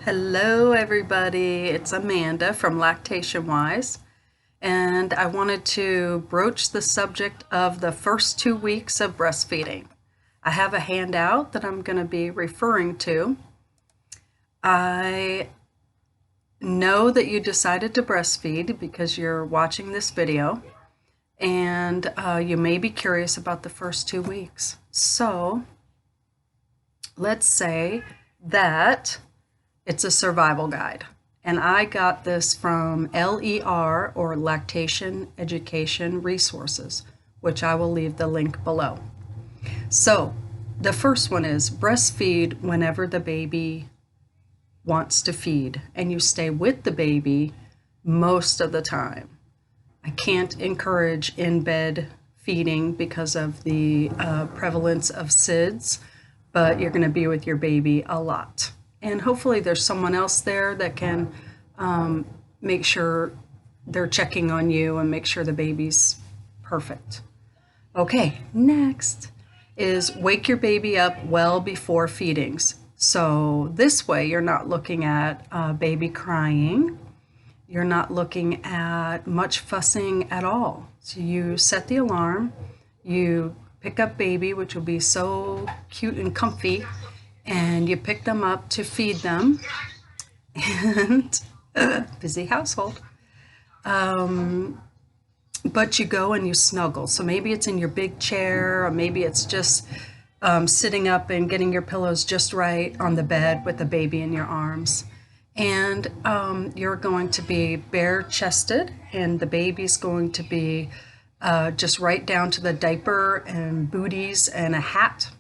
Hello, everybody. It's Amanda from Lactation Wise, and I wanted to broach the subject of the first 2 weeks of breastfeeding. I have a handout that I'm going to be referring to. I know that you decided to breastfeed because you're watching this video, and you may be curious about the first 2 weeks. So let's say that it's a survival guide. And I got this from LER, or Lactation Education Resources, which I will leave the link below. So the first one is breastfeed whenever the baby wants to feed, and you stay with the baby most of the time. I can't encourage in-bed feeding because of the prevalence of SIDS, but you're going to be with your baby a lot. And hopefully there's someone else there that can make sure they're checking on you and make sure the baby's perfect. Okay, next is wake your baby up well before feedings. So this way you're not looking at baby crying. You're not looking at much fussing at all. So you set the alarm, you pick up baby, which will be so cute and comfy, and you pick them up to feed them, and busy household. But you go and you snuggle. So maybe it's in your big chair, or maybe it's just sitting up and getting your pillows just right on the bed with the baby in your arms. And you're going to be bare-chested, and the baby's going to be just right down to the diaper and booties and a hat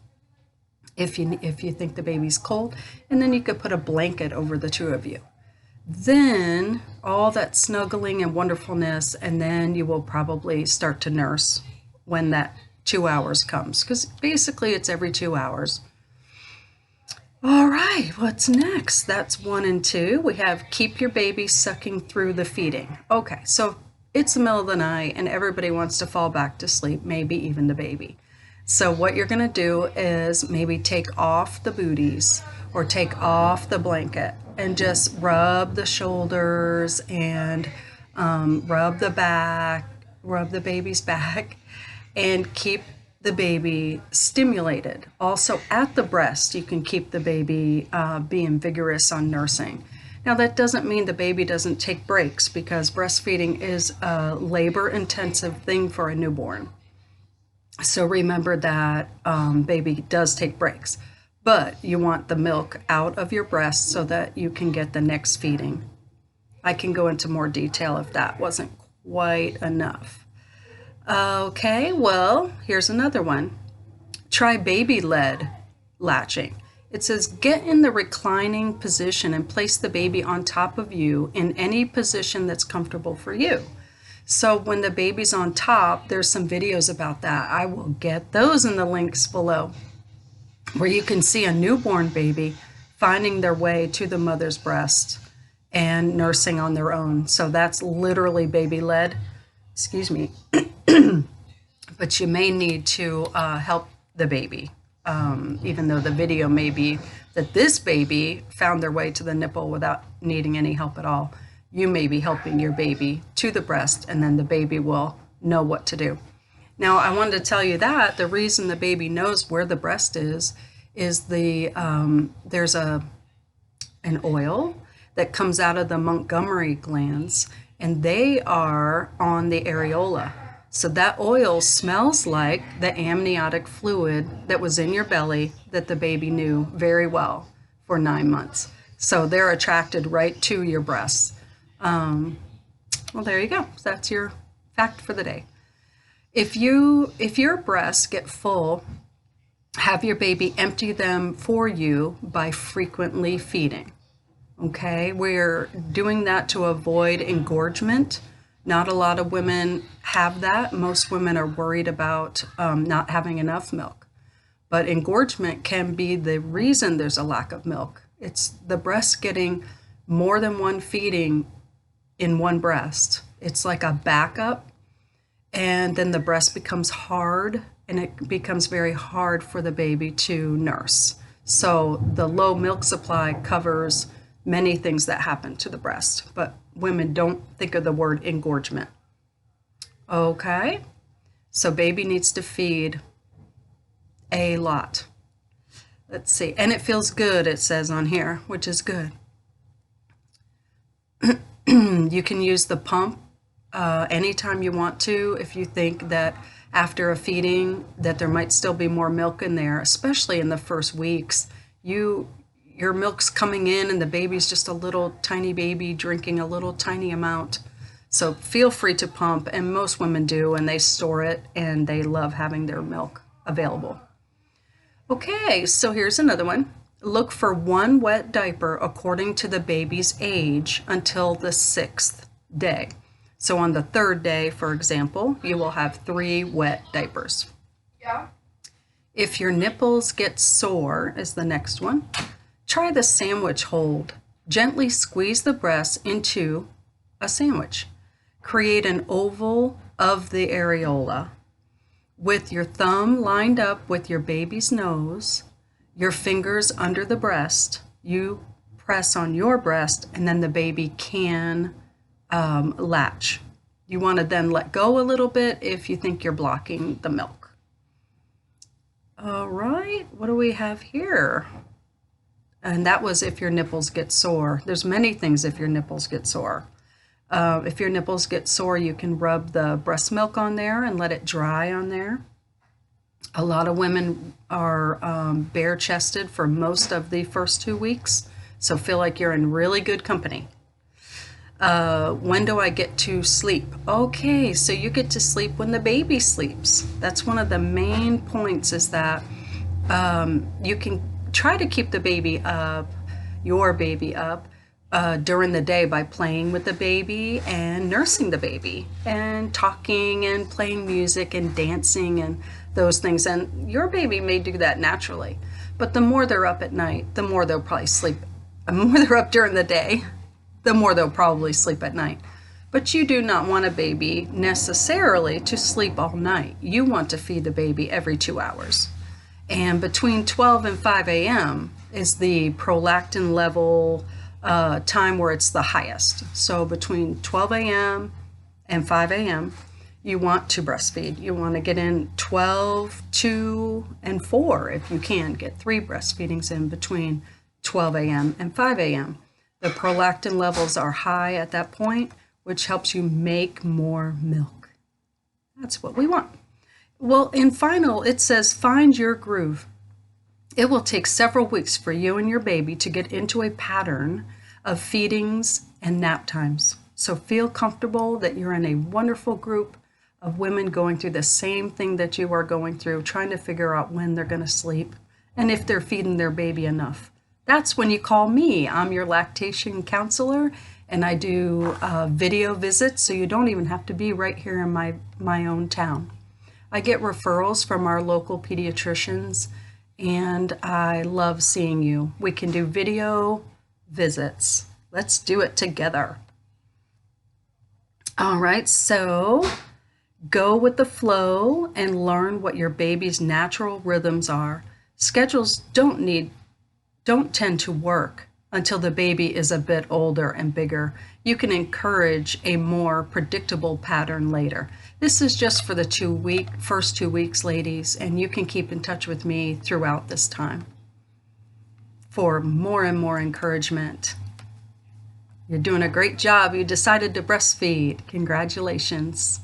if you think the baby's cold, and then you could put a blanket over the two of you. Then all that snuggling and wonderfulness, and then you will probably start to nurse when that 2 hours comes, because basically it's every 2 hours. All right, what's next? That's 1 and 2. We have keep your baby sucking through the feeding. Okay, so it's the middle of the night and everybody wants to fall back to sleep, maybe even the baby. So what you're going to do is maybe take off the booties or take off the blanket and just rub the shoulders and rub the back, rub the baby's back, and keep the baby stimulated. Also at the breast, you can keep the baby being vigorous on nursing. Now that doesn't mean the baby doesn't take breaks, because breastfeeding is a labor-intensive thing for a newborn. So remember that baby does take breaks, but you want the milk out of your breast so that you can get the next feeding. I can go into more detail if that wasn't quite enough. Okay, well, here's another one. Try baby-led latching. It says get in the reclining position and place the baby on top of you in any position that's comfortable for you. So when the baby's on top, there's some videos about that. I will get those in the links below, where you can see a newborn baby finding their way to the mother's breast and nursing on their own. So that's literally baby-led. Excuse me. But you may need to help the baby, even though the video may be that this baby found their way to the nipple without needing any help at all. You may be helping your baby to the breast, and then the baby will know what to do. Now, I wanted to tell you that the reason the baby knows where the breast is there's an oil that comes out of the Montgomery glands, and they are on the areola. So that oil smells like the amniotic fluid that was in your belly that the baby knew very well for 9 months. So they're attracted right to your breasts. Well, there you go. That's your fact for the day. If your breasts get full, have your baby empty them for you by frequently feeding. Okay, we're doing that to avoid engorgement. Not a lot of women have that. Most women are worried about not having enough milk. But engorgement can be the reason there's a lack of milk. It's the breast getting more than one feeding in one breast. It's like a backup, and then the breast becomes hard, and it becomes very hard for the baby to nurse. So the low milk supply covers many things that happen to the breast, but women don't think of the word engorgement. Okay, so baby needs to feed a lot. Let's see, and it feels good, it says on here, which is good. You can use the pump anytime you want to if you think that after a feeding that there might still be more milk in there, especially in the first weeks. Your milk's coming in and the baby's just a little tiny baby drinking a little tiny amount. So feel free to pump, and most women do, and they store it and they love having their milk available. Okay, so here's another one. Look for one wet diaper according to the baby's age until the 6th day. So on the 3rd day, for example, you will have 3 wet diapers. Yeah. If your nipples get sore, is the next one, try the sandwich hold. Gently squeeze the breast into a sandwich. Create an oval of the areola. With your thumb lined up with your baby's nose, your fingers under the breast, you press on your breast, and then the baby can latch. You want to then let go a little bit if you think you're blocking the milk. All right, what do we have here? And that was if your nipples get sore. There's many things if your nipples get sore. If your nipples get sore, you can rub the breast milk on there and let it dry on there. A lot of women are bare-chested for most of the first 2 weeks, so feel like you're in really good company. When do I get to sleep? Okay, so you get to sleep when the baby sleeps. That's one of the main points, is that you can try to keep the baby up, your baby up, during the day by playing with the baby and nursing the baby and talking and playing music and dancing and those things. And your baby may do that naturally, but the more they're up at night, the more they'll probably sleep. The more they're up during the day, the more they'll probably sleep at night. But you do not want a baby necessarily to sleep all night. You want to feed the baby every 2 hours. And between 12 and 5 a.m. is the prolactin level time where it's the highest. So between 12 a.m. and 5 a.m., you want to breastfeed. You want to get in 12, 2, and 4 if you can. Get 3 breastfeedings in between 12 a.m. and 5 a.m. The prolactin levels are high at that point, which helps you make more milk. That's what we want. Well, in final, it says find your groove. It will take several weeks for you and your baby to get into a pattern of feedings and nap times. So feel comfortable that you're in a wonderful group of women going through the same thing that you are going through, trying to figure out when they're going to sleep and if they're feeding their baby enough. That's when you call me. I'm your lactation counselor, and I do video visits, so you don't even have to be right here in my own town. I get referrals from our local pediatricians, and I love seeing you. We can do video visits. Let's do it together. All right, so go with the flow and learn what your baby's natural rhythms are. Schedules don't tend to work until the baby is a bit older and bigger. You can encourage a more predictable pattern later. This is just for the first 2 weeks, ladies, and you can keep in touch with me throughout this time for more and more encouragement. You're doing a great job. You decided to breastfeed. Congratulations.